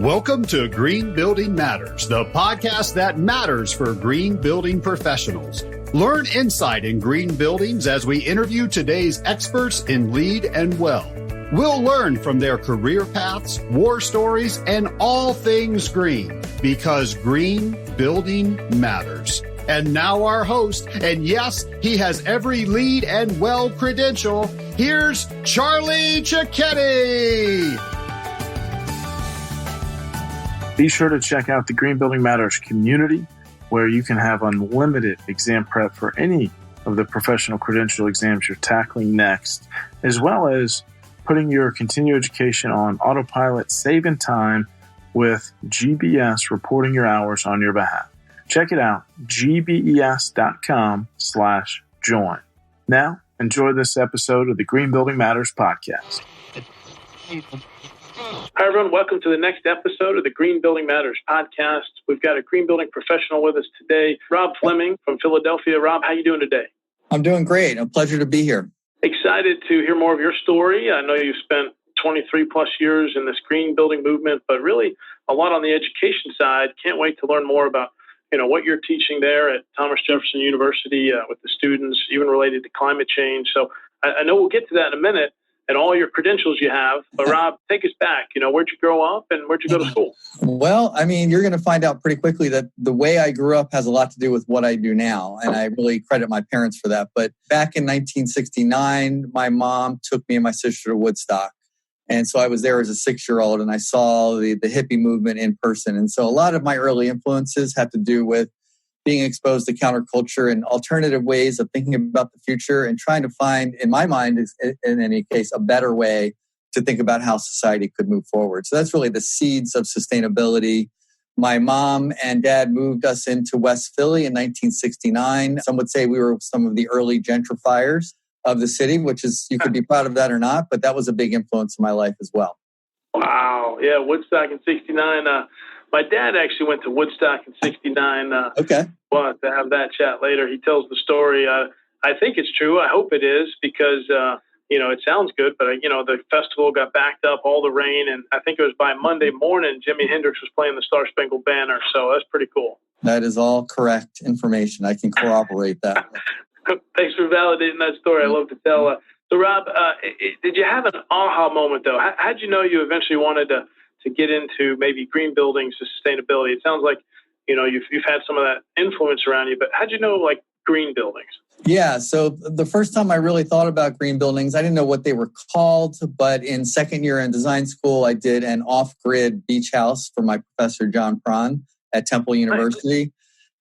Welcome to Green Building Matters, the podcast that matters for green building professionals. Learn insight in green buildings as we interview today's experts in LEED and WELL. We'll learn from their career paths, war stories, and all things green, because green building matters. And now our host, and yes, he has every LEED and WELL credential. Here's Charlie Cicchetti. Be sure to check out the Green Building Matters community, where you can have unlimited exam prep for any of the professional credential exams you're tackling next, as well as putting your continuing education on autopilot, saving time with GBS reporting your hours on your behalf. Check it out, gbes.com/join. Now, enjoy this episode of the Green Building Matters podcast. Hi, everyone. Welcome to the next episode of the Green Building Matters podcast. We've got a green building professional with us today, Rob Fleming from Philadelphia. Rob, how are you doing today? I'm doing great. A pleasure to be here. Excited to hear more of your story. I know you've spent 23 plus years in this green building movement, but really a lot on the education side. Can't wait to learn more about what you're teaching there at Thomas Jefferson University with the students, even related to climate change. So I know we'll get to that in a minute and all your credentials you have. But Rob, take us back. Where'd you grow up and where'd you go to school? Well, you're going to find out pretty quickly that the way I grew up has a lot to do with what I do now. And I really credit my parents for that. But back in 1969, my mom took me and my sister to Woodstock. And so I was there as a 6-year-old and I saw the hippie movement in person. And so a lot of my early influences had to do with being exposed to counterculture and alternative ways of thinking about the future and trying to find, in my mind, in any case, a better way to think about how society could move forward. So that's really the seeds of sustainability. My mom and dad moved us into West Philly in 1969. Some would say we were some of the early gentrifiers of the city, which is, you could be proud of that or not, but that was a big influence in my life as well. Wow. Yeah, Woodstock in 69. My dad actually went to Woodstock in 69. Okay. We'll have to have that chat later. He tells the story. I think it's true. I hope it is because, it sounds good. But, the festival got backed up, all the rain. And I think it was by Monday morning, Jimi Hendrix was playing the Star Spangled Banner. So that's pretty cool. That is all correct information. I can corroborate that. Thanks for validating that story. I love to tell. So, Rob, did you have an aha moment, though? How'd you know you eventually wanted to get into maybe green buildings, sustainability? It sounds like, you've had some of that influence around you, but how'd you know, green buildings? Yeah, so the first time I really thought about green buildings, I didn't know what they were called, but in second year in design school, I did an off-grid beach house for my professor, John Prawn, at Temple University. Nice.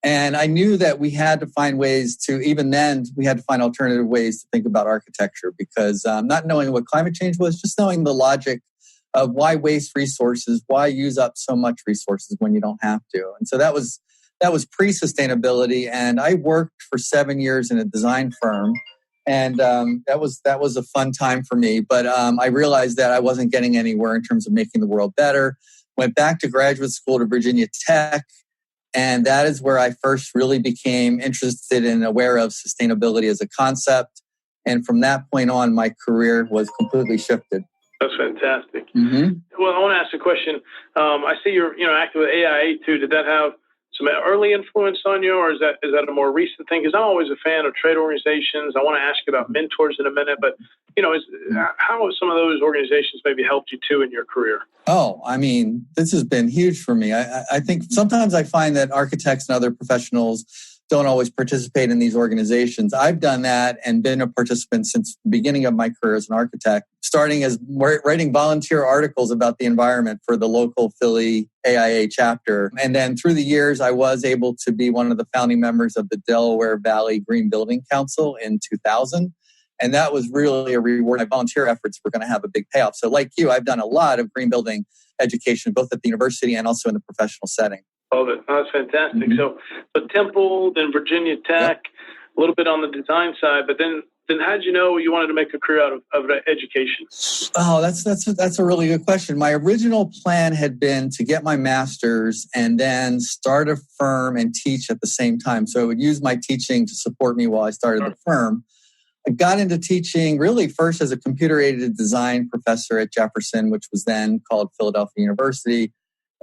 And I knew that we had to find ways to, even then, we had to find alternative ways to think about architecture because not knowing what climate change was, just knowing the logic of why waste resources, why use up so much resources when you don't have to. And so that was pre-sustainability. And I worked for 7 years in a design firm. And that was a fun time for me. But I realized that I wasn't getting anywhere in terms of making the world better. Went back to graduate school to Virginia Tech. And that is where I first really became interested and aware of sustainability as a concept. And from that point on, my career was completely shifted. That's fantastic. Mm-hmm. Well, I want to ask a question. I see you're active with AIA too. Did that have some early influence on you, or is that a more recent thing? Because I'm always a fan of trade organizations. I want to ask you about mentors in a minute, but how have some of those organizations maybe helped you too in your career? Oh, this has been huge for me. I think sometimes I find that architects and other professionals don't always participate in these organizations. I've done that and been a participant since the beginning of my career as an architect, starting as writing volunteer articles about the environment for the local Philly AIA chapter. And then through the years, I was able to be one of the founding members of the Delaware Valley Green Building Council in 2000. And that was really a reward. My volunteer efforts were going to have a big payoff. So like you, I've done a lot of green building education, both at the university and also in the professional setting. Love it. Oh, that's fantastic. Mm-hmm. So Temple, then Virginia Tech, a little bit on the design side, but then how did you know you wanted to make a career out of education? Oh, that's a really good question. My original plan had been to get my master's and then start a firm and teach at the same time. So I would use my teaching to support me while I started the firm. I got into teaching really first as a computer-aided design professor at Jefferson, which was then called Philadelphia University.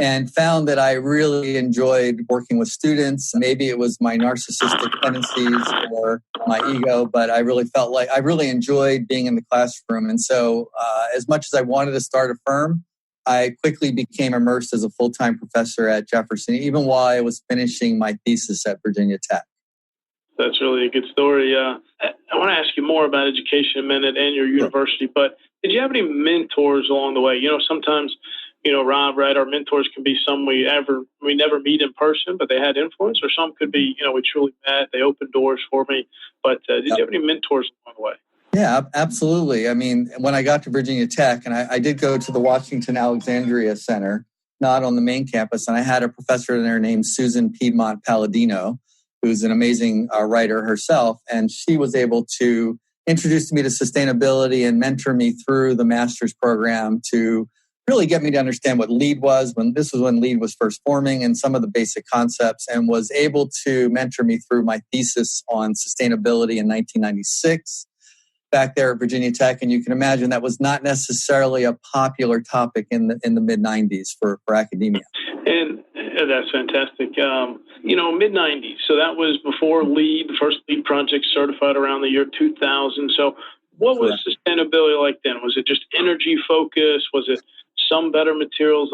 and found that I really enjoyed working with students. Maybe it was my narcissistic tendencies or my ego, but I really felt like I really enjoyed being in the classroom. And so as much as I wanted to start a firm, I quickly became immersed as a full-time professor at Jefferson, even while I was finishing my thesis at Virginia Tech. That's really a good story. I want to ask you more about education in a minute and your university, but did you have any mentors along the way? Sometimes, Rob, right, our mentors can be some we never meet in person, but they had influence, or some could be, we truly met, they opened doors for me. But did you have any mentors along the way? Yeah, absolutely. I mean, when I got to Virginia Tech, and I did go to the Washington Alexandria Center, not on the main campus, and I had a professor there named Susan Piedmont Palladino, who's an amazing writer herself, and she was able to introduce me to sustainability and mentor me through the master's program to really get me to understand what LEED was. When LEED was first forming, and some of the basic concepts, and was able to mentor me through my thesis on sustainability in 1996 back there at Virginia Tech. And you can imagine that was not necessarily a popular topic in the mid-90s for academia. And that's fantastic. Mid-90s. So that was before LEED, the first LEED project certified around the year 2000. So what was sustainability like then? Was it just energy focus? Was it some better materials?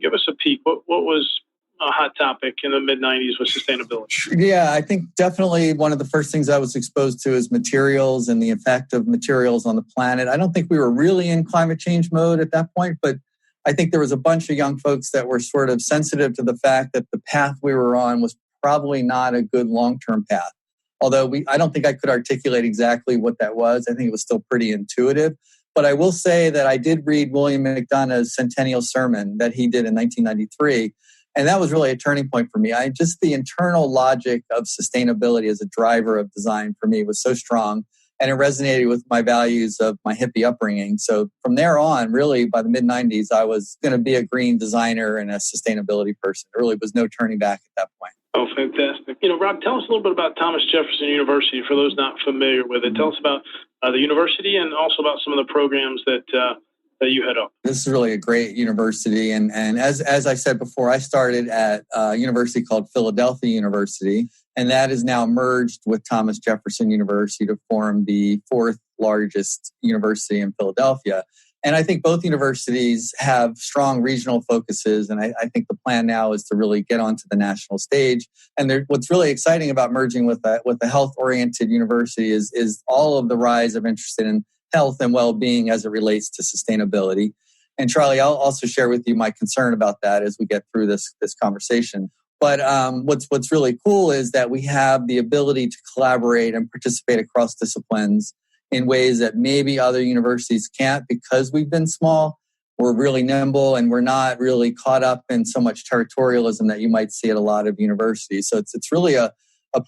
Give us a peek. What was a hot topic in the mid-90s with sustainability? Yeah, I think definitely one of the first things I was exposed to is materials and the effect of materials on the planet. I don't think we were really in climate change mode at that point, but I think there was a bunch of young folks that were sort of sensitive to the fact that the path we were on was probably not a good long-term path. Although I don't think I could articulate exactly what that was. I think it was still pretty intuitive. But I will say that I did read William McDonough's Centennial Sermon that he did in 1993. And that was really a turning point for me. The internal logic of sustainability as a driver of design for me was so strong, and it resonated with my values of my hippie upbringing. So from there on, really by the mid-90s, I was going to be a green designer and a sustainability person. There really was no turning back at that point. Oh, fantastic. Rob, tell us a little bit about Thomas Jefferson University for those not familiar with it. Tell us about the university and also about some of the programs that you head up. This is really a great university. And as I said before, I started at a university called Philadelphia University, and that is now merged with Thomas Jefferson University to form the fourth largest university in Philadelphia. And I think both universities have strong regional focuses. And I think the plan now is to really get onto the national stage. And what's really exciting about merging with a health-oriented university is all of the rise of interest in health and well-being as it relates to sustainability. And Charlie, I'll also share with you my concern about that as we get through this conversation. But what's really cool is that we have the ability to collaborate and participate across disciplines in ways that maybe other universities can't because we've been small. We're really nimble and we're not really caught up in so much territorialism that you might see at a lot of universities. So it's really a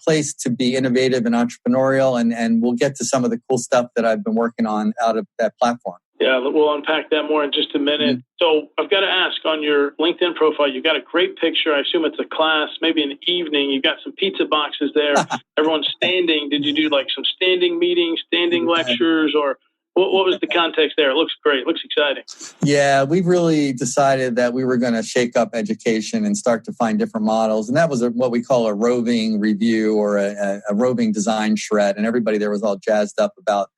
place to be innovative and entrepreneurial, and we'll get to some of the cool stuff that I've been working on out of that platform. Yeah, we'll unpack that more in just a minute. Mm-hmm. So I've got to ask, on your LinkedIn profile, you've got a great picture. I assume it's a class, maybe an evening. You've got some pizza boxes there. Everyone's standing. Did you do like some standing meetings, standing lectures, or what was the context there? It looks great. It looks exciting. Yeah, we've really decided that we were going to shake up education and start to find different models. And that was what we call a roving review or a roving design shred. And everybody there was all jazzed up about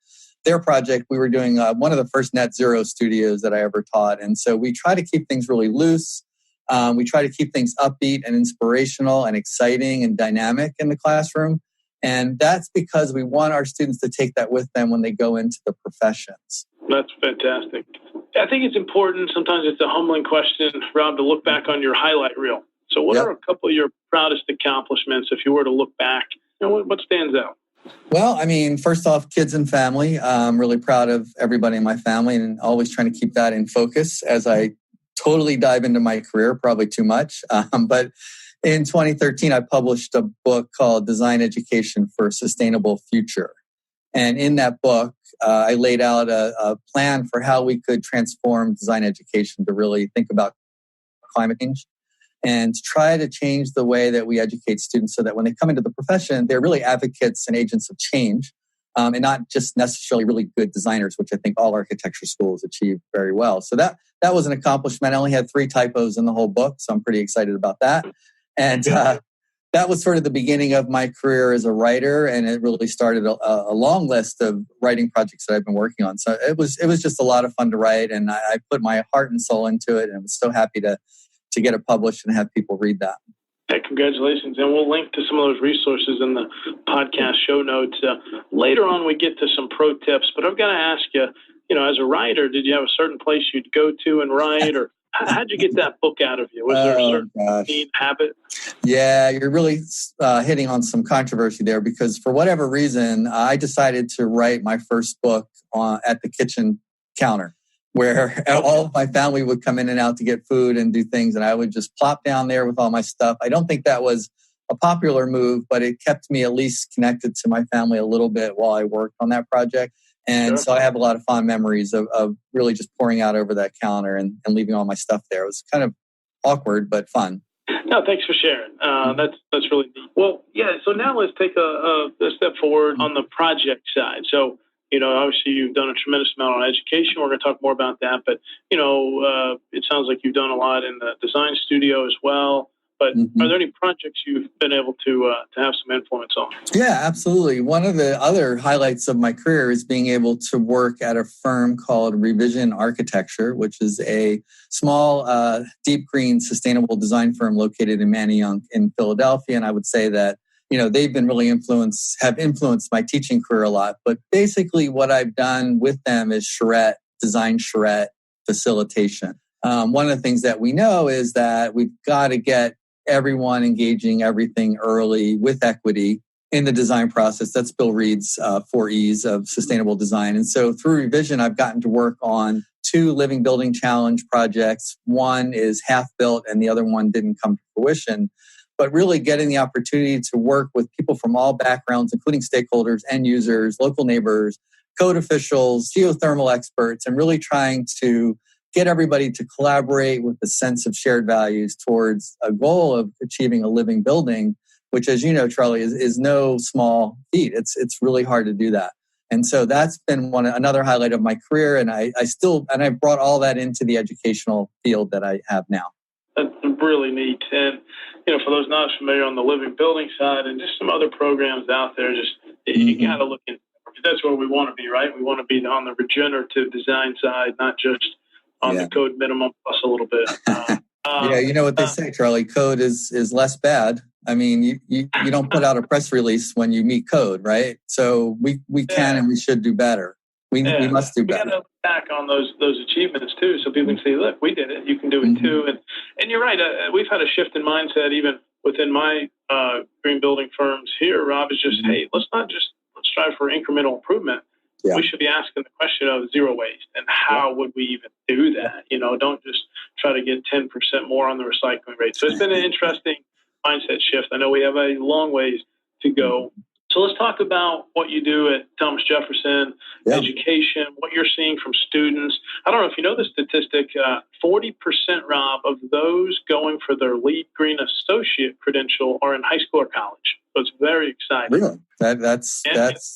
their project. We were doing one of the first net zero studios that I ever taught. And so we try to keep things really loose. We try to keep things upbeat and inspirational and exciting and dynamic in the classroom. And that's because we want our students to take that with them when they go into the professions. That's fantastic. I think it's important. Sometimes it's a humbling question, Rob, to look back on your highlight reel. So what are a couple of your proudest accomplishments if you were to look back? What stands out? Well, I mean, first off, kids and family. I'm really proud of everybody in my family and always trying to keep that in focus as I totally dive into my career, probably too much. But in 2013, I published a book called Design Education for a Sustainable Future. And in that book, I laid out a plan for how we could transform design education to really think about climate change and try to change the way that we educate students so that when they come into the profession, they're really advocates and agents of change and not just necessarily really good designers, which I think all architecture schools achieve very well. So that was an accomplishment. I only had 3 typos in the whole book, so I'm pretty excited about that. And that was sort of the beginning of my career as a writer, and it really started a long list of writing projects that I've been working on. So it was just a lot of fun to write, and I put my heart and soul into it, and I was so happy to get it published and have people read that. Hey, congratulations. And we'll link to some of those resources in the podcast show notes. Later on, we get to some pro tips, but I've got to ask you, as a writer, did you have a certain place you'd go to and write, or how'd you get that book out of you? Was there a certain habit? Yeah, you're really hitting on some controversy there, because for whatever reason, I decided to write my first book at the kitchen counter, where all of my family would come in and out to get food and do things, and I would just plop down there with all my stuff. I don't think that was a popular move, but it kept me at least connected to my family a little bit while I worked on that project. And so I have a lot of fond memories of really just pouring out over that counter and leaving all my stuff there. It was kind of awkward, but fun. No, thanks for sharing. That's really neat. Well, yeah, so now let's take a step forward on the project side. So, obviously you've done a tremendous amount on education. We're going to talk more about that. But, it sounds like you've done a lot in the design studio as well. But are there any projects you've been able to have some influence on? Yeah, absolutely. One of the other highlights of my career is being able to work at a firm called Revision Architecture, which is a small, deep green, sustainable design firm located in Manayunk in Philadelphia. And I would say that, they've been really have influenced my teaching career a lot. But basically what I've done with them is design charrette facilitation. One of the things that we know is that we've got to get everyone engaging everything early with equity in the design process. That's Bill Reed's 4 E's of sustainable design. And so through Revision, I've gotten to work on 2 Living Building Challenge projects. One is half built and the other one didn't come to fruition. But really getting the opportunity to work with people from all backgrounds, including stakeholders, end users, local neighbors, code officials, geothermal experts, and really trying to get everybody to collaborate with a sense of shared values towards a goal of achieving a living building, which, as you know, Charlie, is no small feat. It's really hard to do that. And so that's been another highlight of my career. And I brought all that into the educational field that I have now. That's really neat. And, for those not familiar on the living building side and just some other programs out there, you got to look in. That's where we want to be, right? We want to be on the regenerative design side, not just on the code minimum plus a little bit. Yeah, you know what they say, Charlie, code is less bad. I mean, you don't put out a press release when you meet code, right? So we can and we should do better. We must do better. We got to look back on those achievements too, so people can say, look, we did it. You can do it too. And you're right. We've had a shift in mindset even within my green building firms here, Rob, is just, hey, let's strive for incremental improvement. Yeah. We should be asking the question of zero waste and how would we even do that? Don't just try to get 10% more on the recycling rate. So it's been an interesting mindset shift. I know we have a long ways to go. So let's talk about what you do at Thomas Jefferson, education, what you're seeing from students. I don't know if you know the statistic, 40%, Rob, of those going for their LEED Green Associate credential are in high school or college. So it's very exciting. Really? That's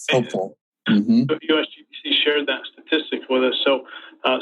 hopeful. USGBC shared that statistic with us. So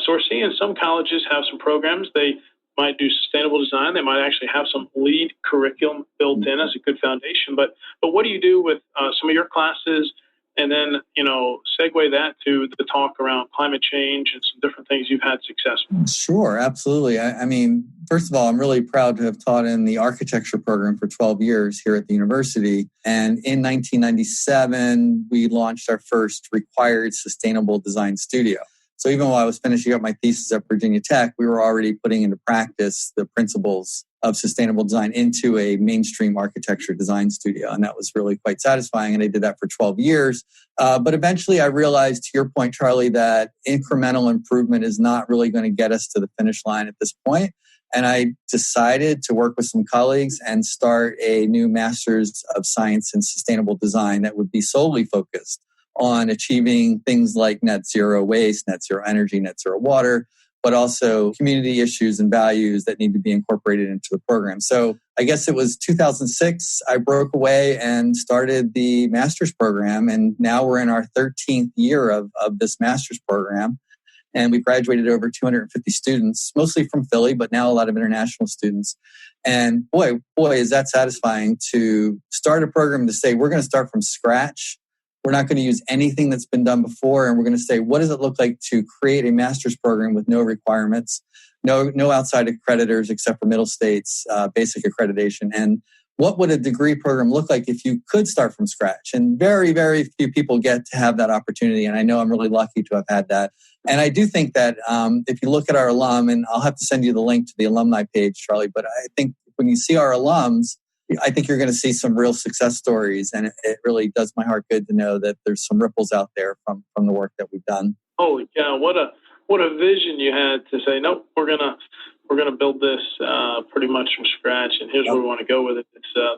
we're seeing some colleges have some programs. They might do sustainable design. They might actually have some LEED curriculum built in as a good foundation. But what do you do with some of your classes? And then, segue that to the talk around climate change and some different things you've had success with. Sure, absolutely. I mean, first of all, I'm really proud to have taught in the architecture program for 12 years here at the university. And in 1997, we launched our first required sustainable design studio. So even while I was finishing up my thesis at Virginia Tech, we were already putting into practice the principles of sustainable design into a mainstream architecture design studio. And that was really quite satisfying. And I did that for 12 years. But eventually I realized, to your point, Charlie, that incremental improvement is not really going to get us to the finish line at this point. And I decided to work with some colleagues and start a new Master's of Science in Sustainable Design that would be solely focused on achieving things like net zero waste, net zero energy, net zero water, but also community issues and values that need to be incorporated into the program. So I guess it was 2006, I broke away and started the master's program. And now we're in our 13th year of this master's program. And we graduated over 250 students, mostly from Philly, but now a lot of international students. And boy, is that satisfying to start a program to say, we're going to start from scratch. We're not going to use anything that's been done before. And we're going to say, what does it look like to create a master's program with no requirements, no outside accreditors except for Middle States, basic accreditation? And what would a degree program look like if you could start from scratch? And very, very few people get to have that opportunity. And I know I'm really lucky to have had that. And I do think that if you look at our alum, and I'll have to send you the link to the alumni page, Charlie, but I think when you see our alums, I think you're going to see some real success stories. And it really does my heart good to know that there's some ripples out there from the work that we've done. Holy cow, what a vision you had to say, nope, we're gonna build this pretty much from scratch, and here's where we want to go with it.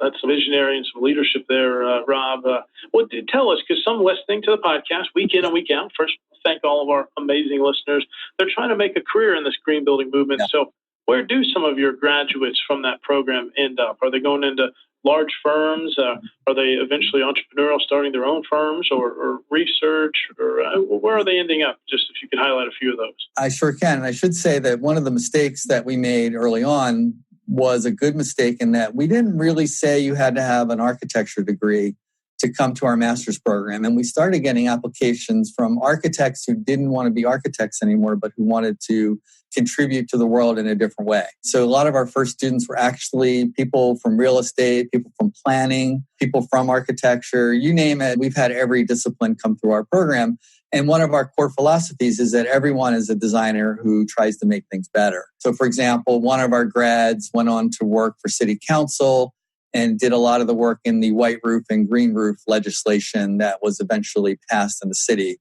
That's some visionary and some leadership there, Rob. Tell us, because some listening to the podcast week in and week out. First, thank all of our amazing listeners. They're trying to make a career in this green building movement. Yeah. So where do some of your graduates from that program end up? Are they going into large firms? Are they eventually entrepreneurial, starting their own firms, or research? Or where are they ending up? Just if you could highlight a few of those. I sure can. And I should say that one of the mistakes that we made early on was a good mistake in that we didn't really say you had to have an architecture degree to come to our master's program. And we started getting applications from architects who didn't want to be architects anymore, but who wanted to contribute to the world in a different way. So a lot of our first students were actually people from real estate, people from planning, people from architecture, you name it. We've had every discipline come through our program. And one of our core philosophies is that everyone is a designer who tries to make things better. So for example, one of our grads went on to work for city council and did a lot of the work in the white roof and green roof legislation that was eventually passed in the city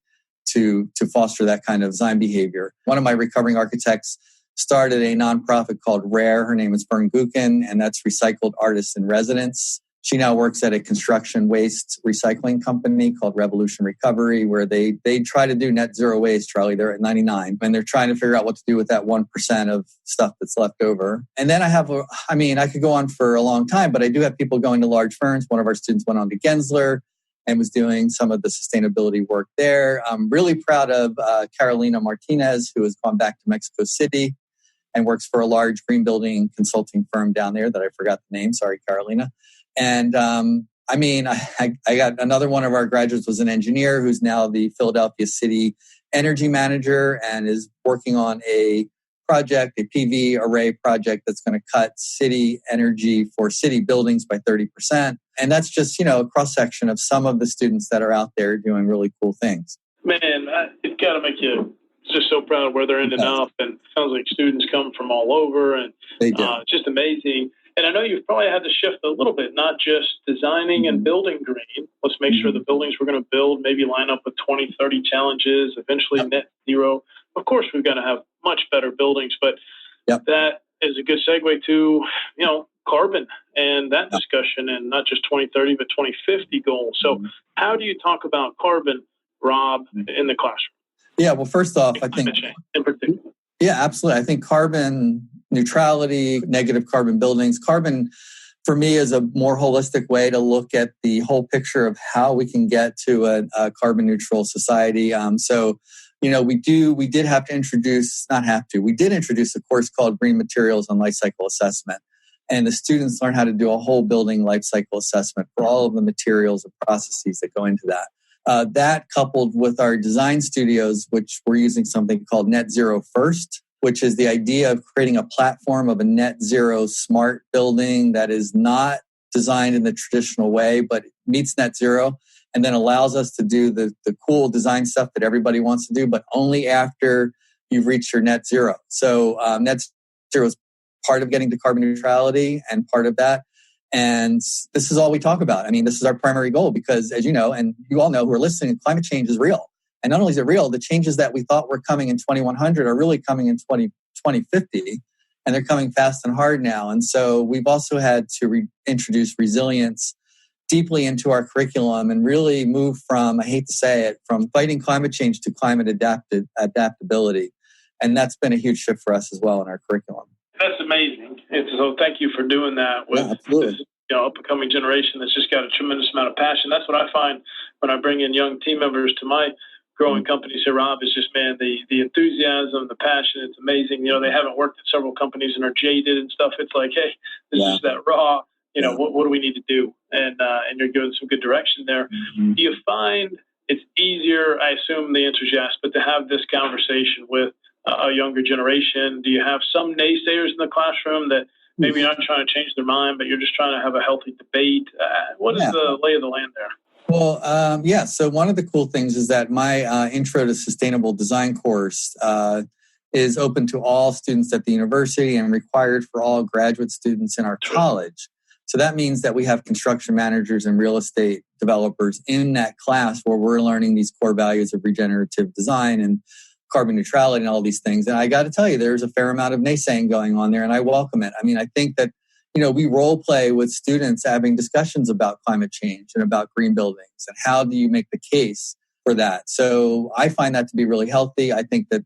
to foster that kind of design behavior. One of my recovering architects started a nonprofit called RARE. Her name is Fern Gukin, and that's Recycled Artists in Residence. She now works at a construction waste recycling company called Revolution Recovery, where they try to do net zero waste, Charlie. They're at 99, and they're trying to figure out what to do with that 1% of stuff that's left over. And then I could go on for a long time, but I do have people going to large firms. One of our students went on to Gensler and was doing some of the sustainability work there. I'm really proud of Carolina Martinez, who has gone back to Mexico City and works for a large green building consulting firm down there that I forgot the name. Sorry, Carolina. And I got another one of our graduates was an engineer who's now the Philadelphia City energy manager and is working on a project, a PV array project that's going to cut city energy for city buildings by 30%. And that's just, a cross-section of some of the students that are out there doing really cool things. Man, it's got to make you just so proud of where they're ending up. And it sounds like students come from all over, and they do. It's just amazing. And I know you've probably had to shift a little bit, not just designing and building green. Let's make sure the buildings we're going to build maybe line up with 2030 challenges, eventually net zero. Of course, we've got to have much better buildings, but that is a good segue to, carbon and that discussion, and not just 2030, but 2050 goals. So how do you talk about carbon, Rob, in the classroom? Yeah, well, first off, I think... in particular. Yeah, absolutely. I think carbon neutrality, negative carbon buildings, carbon for me is a more holistic way to look at the whole picture of how we can get to a carbon neutral society. We did introduce a course called Green Materials and Life Cycle Assessment. And the students learn how to do a whole building life cycle assessment for all of the materials and processes that go into that. That coupled with our design studios, which we're using something called Net Zero First, which is the idea of creating a platform of a net zero smart building that is not designed in the traditional way, but meets net zero and then allows us to do the cool design stuff that everybody wants to do, but only after you've reached your net zero. So net zero is part of getting to carbon neutrality and part of that. And this is all we talk about. I mean, this is our primary goal because, as you know, and you all know who are listening, climate change is real. And not only is it real, the changes that we thought were coming in 2100 are really coming in 2050, and they're coming fast and hard now. And so we've also had to introduce resilience deeply into our curriculum and really move from, I hate to say it, from fighting climate change to climate adaptability. And that's been a huge shift for us as well in our curriculum. That's amazing. And so thank you for doing that with this up-and-coming generation that's just got a tremendous amount of passion. That's what I find when I bring in young team members to my growing companies here, Rob, is just, man, the enthusiasm, the passion, it's amazing. They haven't worked at several companies and are jaded and stuff. It's like, hey, this is that raw, what do we need to do? And you're giving some good direction there. Mm-hmm. Do you find it's easier, I assume the answer is yes, but to have this conversation with a younger generation? Do you have some naysayers in the classroom that maybe you're not trying to change their mind, but you're just trying to have a healthy debate? What is the lay of the land there? Well, so one of the cool things is that my Intro to Sustainable Design course is open to all students at the university and required for all graduate students in our college. So that means that we have construction managers and real estate developers in that class where we're learning these core values of regenerative design and carbon neutrality and all these things. And I got to tell you, there's a fair amount of naysaying going on there, and I welcome it. I mean, I think that, we role play with students having discussions about climate change and about green buildings and how do you make the case for that. So I find that to be really healthy. I think that,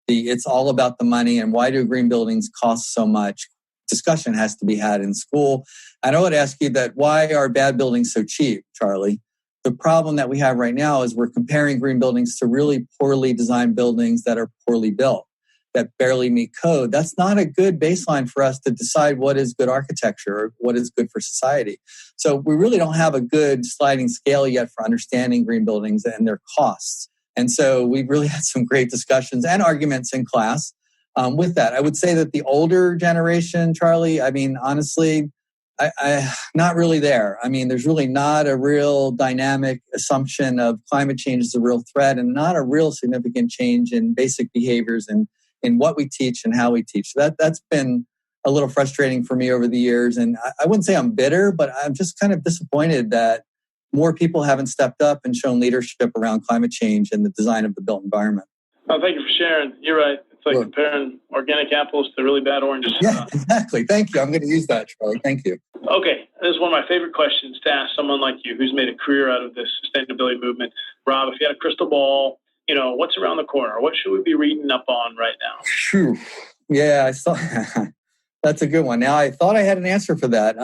it's all about the money and why do green buildings cost so much? Discussion has to be had in school. And I would ask you that why are bad buildings so cheap, Charlie? The problem that we have right now is we're comparing green buildings to really poorly designed buildings that are poorly built, that barely meet code. That's not a good baseline for us to decide what is good architecture or what is good for society. So we really don't have a good sliding scale yet for understanding green buildings and their costs. And so we've really had some great discussions and arguments in class with that. I would say that the older generation, Charlie, I mean, honestly, I not really there. I mean, there's really not a real dynamic assumption of climate change as a real threat and not a real significant change in basic behaviors and in what we teach and how we teach. So that's been a little frustrating for me over the years. And I wouldn't say I'm bitter, but I'm just kind of disappointed that more people haven't stepped up and shown leadership around climate change and the design of the built environment. Oh, thank you for sharing. You're right. It's like comparing organic apples to really bad oranges. Yeah, exactly. Thank you. I'm going to use that, Charlie. Thank you. Okay. This is one of my favorite questions to ask someone like you who's made a career out of this sustainability movement. Rob, if you had a crystal ball, what's around the corner? What should we be reading up on right now? Phew. Yeah, I saw. That's a good one. Now, I thought I had an answer for that.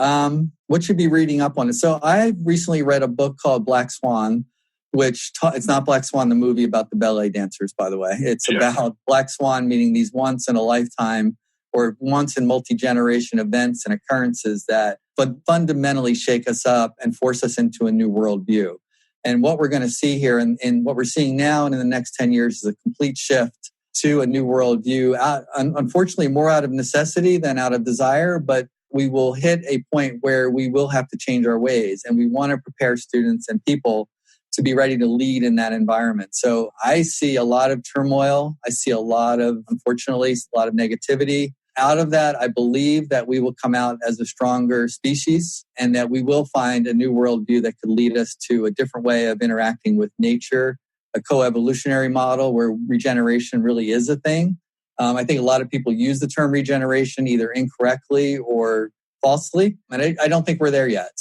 What should be reading up on it? So I recently read a book called Black Swan, which it's not Black Swan, the movie about the ballet dancers, by the way. It's about Black Swan, meaning these once in a lifetime or once in multi-generation events and occurrences that fundamentally shake us up and force us into a new worldview. And what we're going to see here and what we're seeing now and in the next 10 years is a complete shift to a new worldview. Unfortunately, more out of necessity than out of desire, but we will hit a point where we will have to change our ways. And we want to prepare students and people to be ready to lead in that environment. So I see a lot of turmoil. I see unfortunately, a lot of negativity. Out of that, I believe that we will come out as a stronger species and that we will find a new worldview that could lead us to a different way of interacting with nature, a co-evolutionary model where regeneration really is a thing. I think a lot of people use the term regeneration either incorrectly or falsely, and I don't think we're there yet.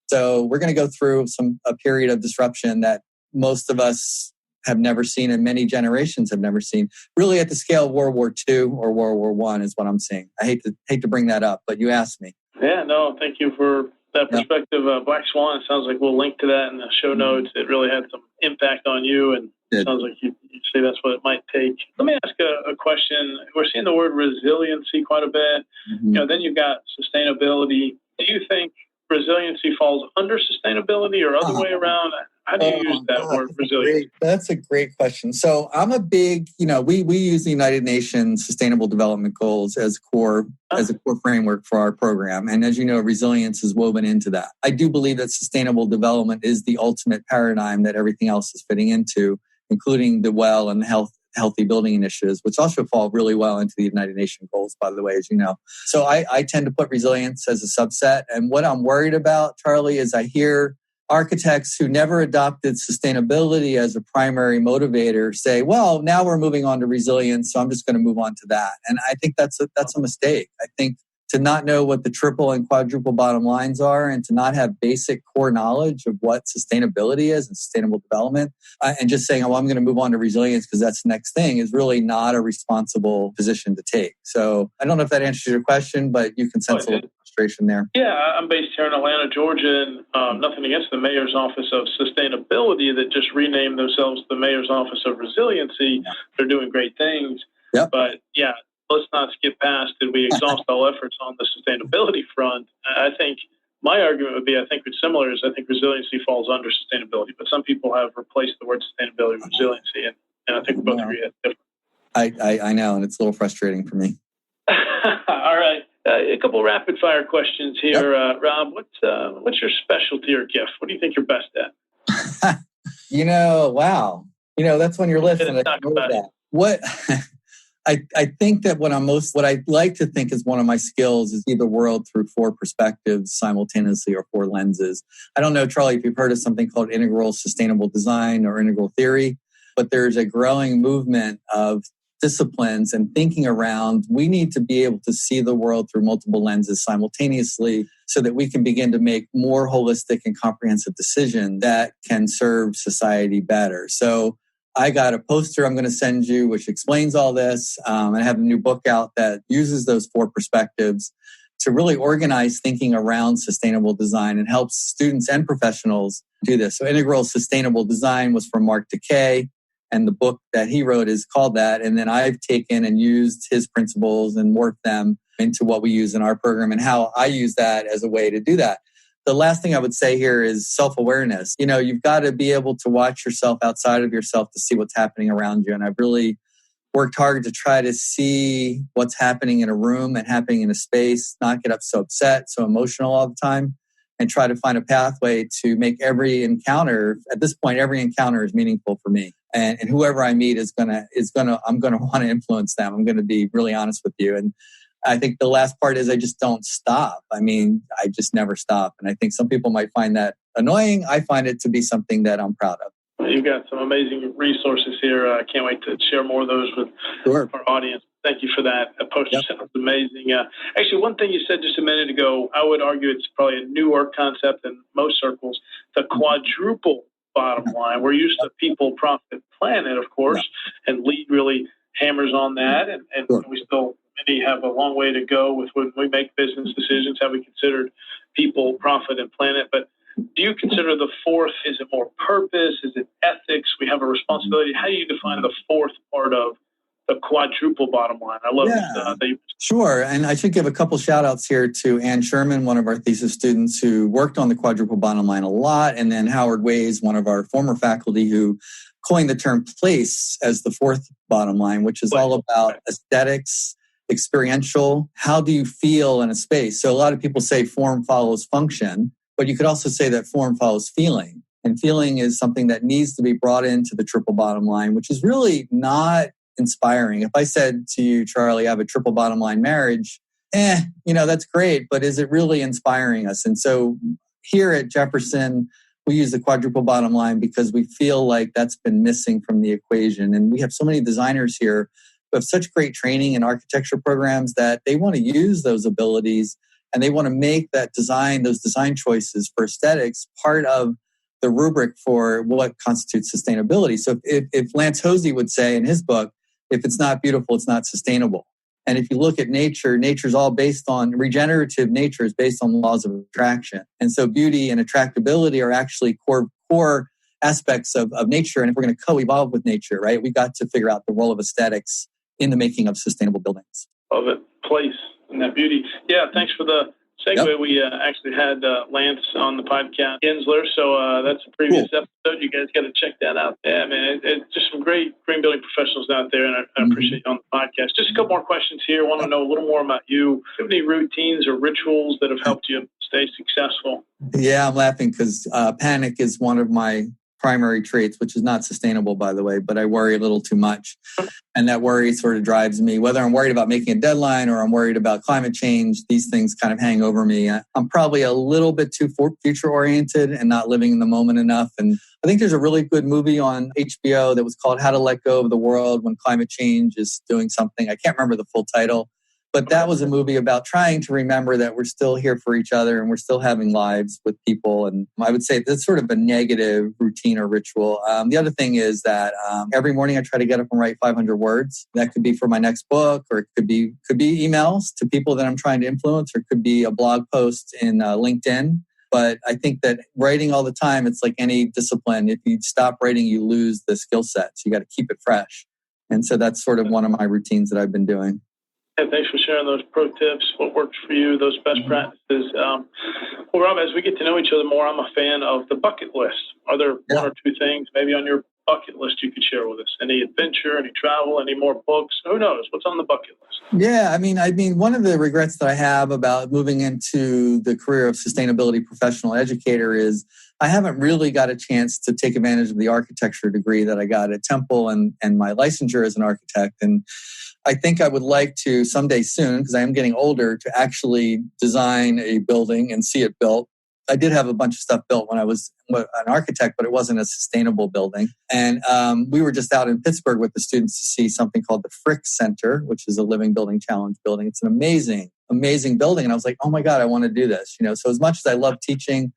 So we're going to go through a period of disruption that most of us have never seen and many generations have never seen. Really at the scale of World War II or World War I is what I'm seeing. I hate to bring that up, but you asked me. Yeah, no, thank you for that perspective. Black Swan, it sounds like we'll link to that in the show notes. It really had some impact on you, and it sounds like you say that's what it might take. Let me ask a question. We're seeing the word resiliency quite a bit. Mm-hmm. Then you've got sustainability. Do you think resiliency falls under sustainability or other way around? How do you use that word, resiliency? That's a great question. So I'm a big, we use the United Nations Sustainable Development Goals as a core framework for our program. And as you know, resilience is woven into that. I do believe that sustainable development is the ultimate paradigm that everything else is fitting into, including the well and the healthy building initiatives, which also fall really well into the United Nations goals, by the way, as you know. So I tend to put resilience as a subset. And what I'm worried about, Charlie, is I hear architects who never adopted sustainability as a primary motivator say, well, now we're moving on to resilience, so I'm just going to move on to that. And I think that's a mistake. I think to not know what the triple and quadruple bottom lines are and to not have basic core knowledge of what sustainability is and sustainable development and just saying, oh, I'm going to move on to resilience because that's the next thing is really not a responsible position to take. So I don't know if that answers your question, but you can sense a little frustration there. Yeah, I'm based here in Atlanta, Georgia, and nothing against the Mayor's Office of Sustainability that just renamed themselves the Mayor's Office of Resiliency. Yeah. They're doing great things. Yep. But yeah, let's not skip past did we exhaust all efforts on the sustainability front. I think my argument would be, I think it's similar, is I think resiliency falls under sustainability, but some people have replaced the word sustainability with resiliency, and I think we both agree that's different. I know, and it's a little frustrating for me. All right. A couple rapid fire questions here. Yep. Rob, what's your specialty or gift? What do you think you're best at? Wow. That's when you're listening. What I think that what I like to think is one of my skills is see the world through four perspectives simultaneously or four lenses. I don't know, Charlie, if you've heard of something called integral sustainable design or integral theory, but there's a growing movement of disciplines and thinking around we need to be able to see the world through multiple lenses simultaneously so that we can begin to make more holistic and comprehensive decisions that can serve society better. So I got a poster I'm going to send you, which explains all this. I have a new book out that uses those four perspectives to really organize thinking around sustainable design and helps students and professionals do this. So Integral Sustainable Design was from Mark Takei, and the book that he wrote is called that. And then I've taken and used his principles and morphed them into what we use in our program and how I use that as a way to do that. The last thing I would say here is self-awareness. You've got to be able to watch yourself outside of yourself to see what's happening around you. And I've really worked hard to try to see what's happening in a room and happening in a space, not get up so upset, so emotional all the time, and try to find a pathway to make every encounter, at this point, every encounter is meaningful for me. And whoever I meet I'm going to want to influence them. I'm going to be really honest with you. And I think the last part is I just don't stop. I just never stop. And I think some people might find that annoying. I find it to be something that I'm proud of. Well, you've got some amazing resources here. I can't wait to share more of those with our audience. Thank you for that. Poster sounds amazing. Actually, one thing you said just a minute ago, I would argue it's probably a newer concept in most circles, the quadruple bottom line. We're used to people, profit, planet, of course, and LEAD really hammers on that. And we still many have a long way to go with when we make business decisions, have we considered people, profit, and planet. But do you consider the fourth, is it more purpose? Is it ethics? We have a responsibility. How do you define the fourth part of the quadruple bottom line? I love that. Sure. And I should give a couple shout outs here to Ann Sherman, one of our thesis students who worked on the quadruple bottom line a lot. And then Howard Ways, one of our former faculty who coined the term place as the fourth bottom line, which is all about aesthetics, experiential. How do you feel in a space? So a lot of people say form follows function, but you could also say that form follows feeling. And feeling is something that needs to be brought into the triple bottom line, which is really not inspiring. If I said to you, Charlie, I have a triple bottom line marriage, that's great, but is it really inspiring us? And so here at Jefferson, we use the quadruple bottom line because we feel like that's been missing from the equation. And we have so many designers here who have such great training in architecture programs that they want to use those abilities and they want to make that design, those design choices for aesthetics, part of the rubric for what constitutes sustainability. So if Lance Hosey would say in his book, if it's not beautiful, it's not sustainable. And if you look at nature, nature's all based on regenerative nature is based on laws of attraction. And so beauty and attractability are actually core aspects of nature. And if we're going to co-evolve with nature, right, we got to figure out the role of aesthetics in the making of sustainable buildings. Love it. Place and that beauty. Yeah, thanks for the segue. Yep. We actually had Lance on the podcast, Ginsler. So that's a previous episode. You guys got to check that out. Yeah, man, it's just some great green building professionals out there, and I appreciate you on the podcast. Just a couple more questions here. I want to know a little more about you. Do you have any routines or rituals that have helped you stay successful? Yeah, I'm laughing because panic is one of my primary traits, which is not sustainable, by the way, but I worry a little too much. And that worry sort of drives me, whether I'm worried about making a deadline or I'm worried about climate change, these things kind of hang over me. I'm probably a little bit too future oriented and not living in the moment enough. And I think there's a really good movie on HBO that was called How to Let Go of the World When Climate Change is Doing Something. I can't remember the full title, But that was a movie about trying to remember that we're still here for each other and we're still having lives with people. And I would say that's sort of a negative routine or ritual. The other thing is that every morning I try to get up and write 500 words. That could be for my next book, or it could be emails to people that I'm trying to influence, or it could be a blog post in LinkedIn. But I think that writing all the time, it's like any discipline. If you stop writing, you lose the skill set. So you got to keep it fresh. And so that's sort of one of my routines that I've been doing. And thanks for sharing those pro tips, what works for you, those best practices. Well, Rob, as we get to know each other more, I'm a fan of the bucket list. Are there one or two things maybe on your bucket list you could share with us? Any adventure, any travel, any more books? Who knows? What's on the bucket list? Yeah, I mean, one of the regrets that I have about moving into the career of sustainability professional educator is I haven't really got a chance to take advantage of the architecture degree that I got at Temple and my licensure as an architect. And I think I would like to someday soon, because I am getting older, to actually design a building and see it built. I did have a bunch of stuff built when I was an architect, but it wasn't a sustainable building. And we were just out in Pittsburgh with the students to see something called the Frick Center, which is a Living Building Challenge building. It's an amazing, amazing building. And I was like, oh my God, I want to do this. So as much as I love teaching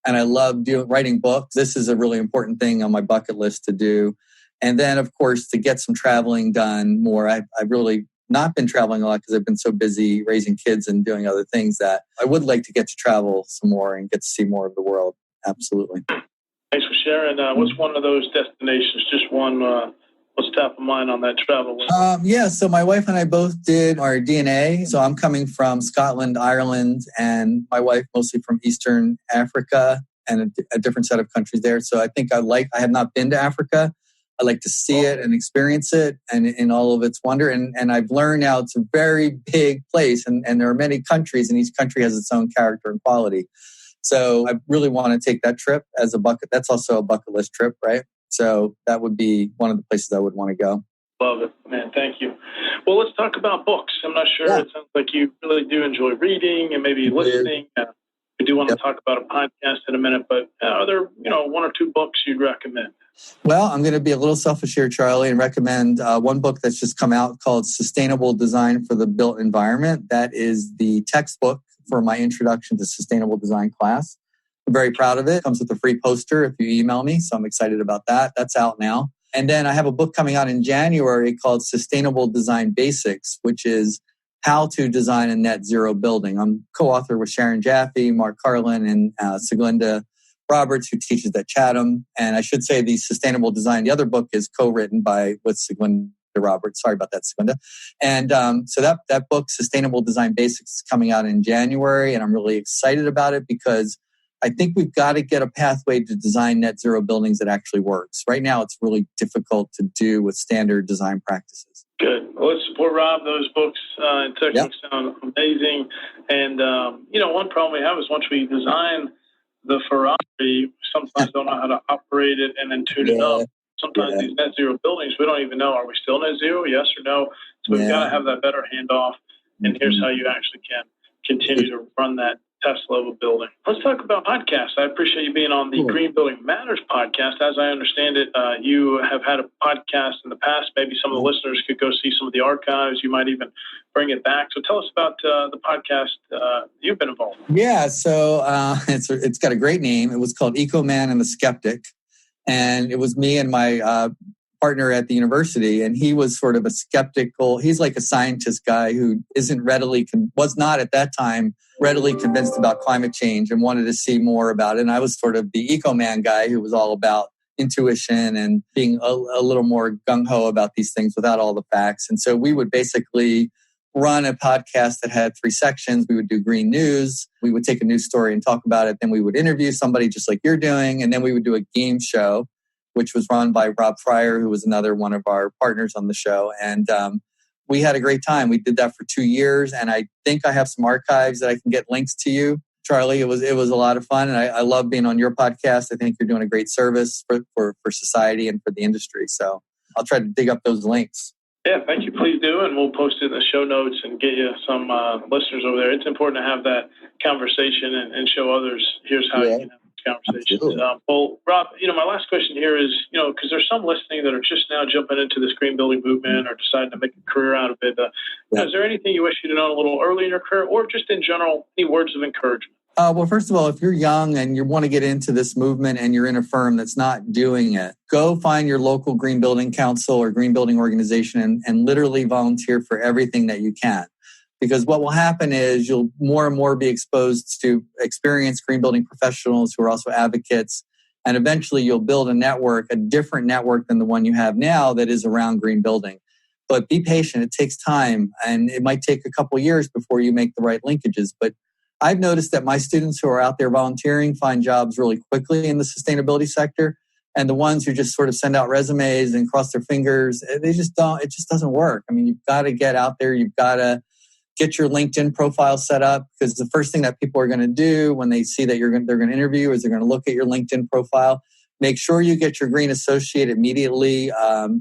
and I love writing books, this is a really important thing on my bucket list to do. And then, of course, to get some traveling done more. I've really not been traveling a lot because I've been so busy raising kids and doing other things that I would like to get to travel some more and get to see more of the world. Absolutely. Thanks for sharing. What's one of those destinations? Just one. What's top of mind on that travel list? So my wife and I both did our DNA. So I'm coming from Scotland, Ireland, and my wife mostly from Eastern Africa and a different set of countries there. So I think I have not been to Africa. I like to see it and experience it and in all of its wonder. And I've learned now it's a very big place and there are many countries and each country has its own character and quality. So I really want to take that trip as a bucket. That's also a bucket list trip, right? So that would be one of the places I would want to go. Love it, man. Thank you. Well, let's talk about books. I'm not sure. It sounds like you really do enjoy reading and maybe listening. We do want to talk about a podcast in a minute, but are there, one or two books you'd recommend? Well, I'm going to be a little selfish here, Charlie, and recommend one book that's just come out called Sustainable Design for the Built Environment. That is the textbook for my Introduction to Sustainable Design class. I'm very proud of it. It comes with a free poster if you email me, so I'm excited about that. That's out now. And then I have a book coming out in January called Sustainable Design Basics, which is how to design a net zero building. I'm co-author with Sharon Jaffe, Mark Carlin, and Seglinda Roberts, who teaches at Chatham. And I should say the Sustainable Design, the other book is co-written with Seglinda Roberts. Sorry about that, Seglinda. And so that book, Sustainable Design Basics, is coming out in January. And I'm really excited about it because I think we've got to get a pathway to design net zero buildings that actually works. Right now, it's really difficult to do with standard design practices. Good. Well, let's support Rob. Those books and textbooks sound amazing. And, one problem we have is once we design the Ferrari, we sometimes don't know how to operate it and then tune it up. Sometimes these net zero buildings, we don't even know, are we still net zero, yes or no? So we've got to have that better handoff. And here's how you actually can continue to run that Tesla of a building. Let's talk about podcasts. I appreciate you being on the Green Building Matters podcast. As I understand it, you have had a podcast in the past. Maybe some of the listeners could go see some of the archives. You might even bring it back. So tell us about the podcast you've been involved in. Yeah, so it's got a great name. It was called Eco Man and the Skeptic. And it was me and my partner at the university, and he was sort of a skeptical. He's like a scientist guy who was not at that time readily convinced about climate change and wanted to see more about it. And I was sort of the eco man guy who was all about intuition and being a little more gung-ho about these things without all the facts. And so we would basically run a podcast that had 3 sections. We would do green news. We would take a news story and talk about it. Then we would interview somebody just like you're doing. And then we would do a game show, which was run by Rob Fryer, who was another one of our partners on the show. And we had a great time. We did that for 2 years. And I think I have some archives that I can get links to you, Charlie. It was a lot of fun. And I love being on your podcast. I think you're doing a great service for society and for the industry. So I'll try to dig up those links. Yeah, thank you. Please do. And we'll post it in the show notes and get you some listeners over there. It's important to have that conversation and show others, here's how you conversations. Well, Rob, my last question here is, because there's some listening that are just now jumping into this green building movement or deciding to make a career out of it. Is there anything you wish you'd known a little early in your career, or just in general, any words of encouragement? Well, first of all, if you're young and you want to get into this movement and you're in a firm that's not doing it, go find your local green building council or green building organization and literally volunteer for everything that you can. Because what will happen is you'll more and more be exposed to experienced green building professionals who are also advocates. And eventually you'll build a network, a different network than the one you have now that is around green building. But be patient. It takes time. And it might take a couple of years before you make the right linkages. But I've noticed that my students who are out there volunteering find jobs really quickly in the sustainability sector. And the ones who just sort of send out resumes and cross their fingers, they just don't, it just doesn't work. I mean, you've got to get out there. You've got to get your LinkedIn profile set up, because the first thing that people are going to do when they see that they're going to interview is they're going to look at your LinkedIn profile. Make sure you get your Green Associate immediately.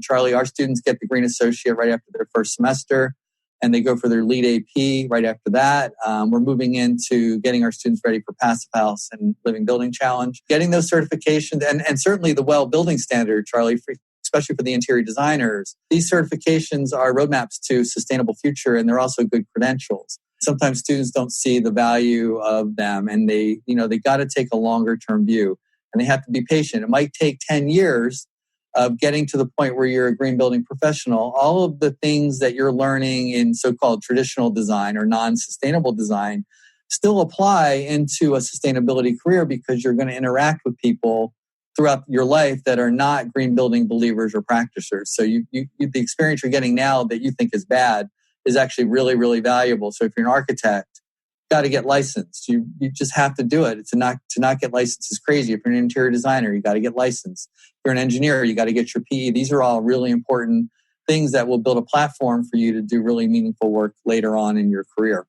Charlie, our students get the Green Associate right after their first semester, and they go for their lead AP right after that. We're moving into getting our students ready for Passive House and Living Building Challenge. Getting those certifications, and certainly the WELL Building Standard, Charlie, especially for the interior designers. These certifications are roadmaps to sustainable future, and they're also good credentials. Sometimes students don't see the value of them, and they got to take a longer term view, and they have to be patient. It might take 10 years of getting to the point where you're a green building professional. All of the things that you're learning in so-called traditional design or non-sustainable design still apply into a sustainability career, because you're going to interact with people throughout your life that are not green building believers or practitioners. So the experience you're getting now that you think is bad is actually really, really valuable. So if you're an architect, you got to get licensed. You just have to do it. To not get licensed is crazy. If you're an interior designer, you got to get licensed. If you're an engineer, you got to get your PE. These are all really important things that will build a platform for you to do really meaningful work later on in your career.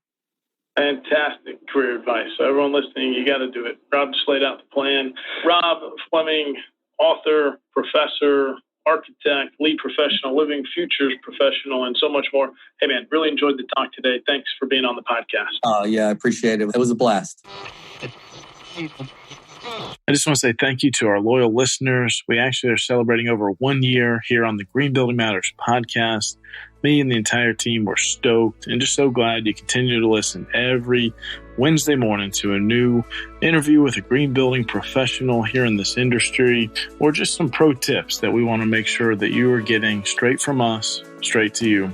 Fantastic career advice. So everyone listening, you got to do it. Rob just laid out the plan. Rob Fleming, author, professor, architect, lead professional, living futures professional, and so much more. Hey, man, really enjoyed the talk today. Thanks for being on the podcast. Oh, yeah, I appreciate it. It was a blast. I just want to say thank you to our loyal listeners. We actually are celebrating over 1 year here on the Green Building Matters podcast. Me and the entire team were stoked and just so glad you continue to listen every Wednesday morning to a new interview with a green building professional here in this industry, or just some pro tips that we want to make sure that you are getting straight from us, straight to you.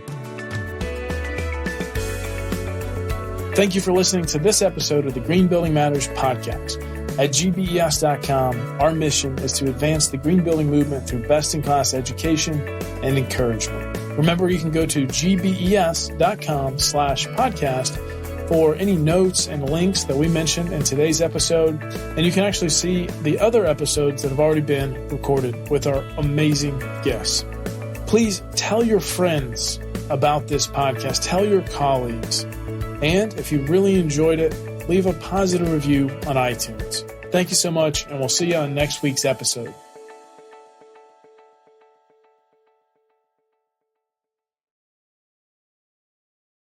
Thank you for listening to this episode of the Green Building Matters podcast. At gbes.com, our mission is to advance the green building movement through best-in-class education and encouragement. Remember, you can go to gbes.com/podcast for any notes and links that we mentioned in today's episode. And you can actually see the other episodes that have already been recorded with our amazing guests. Please tell your friends about this podcast. Tell your colleagues. And if you really enjoyed it, leave a positive review on iTunes. Thank you so much, and we'll see you on next week's episode.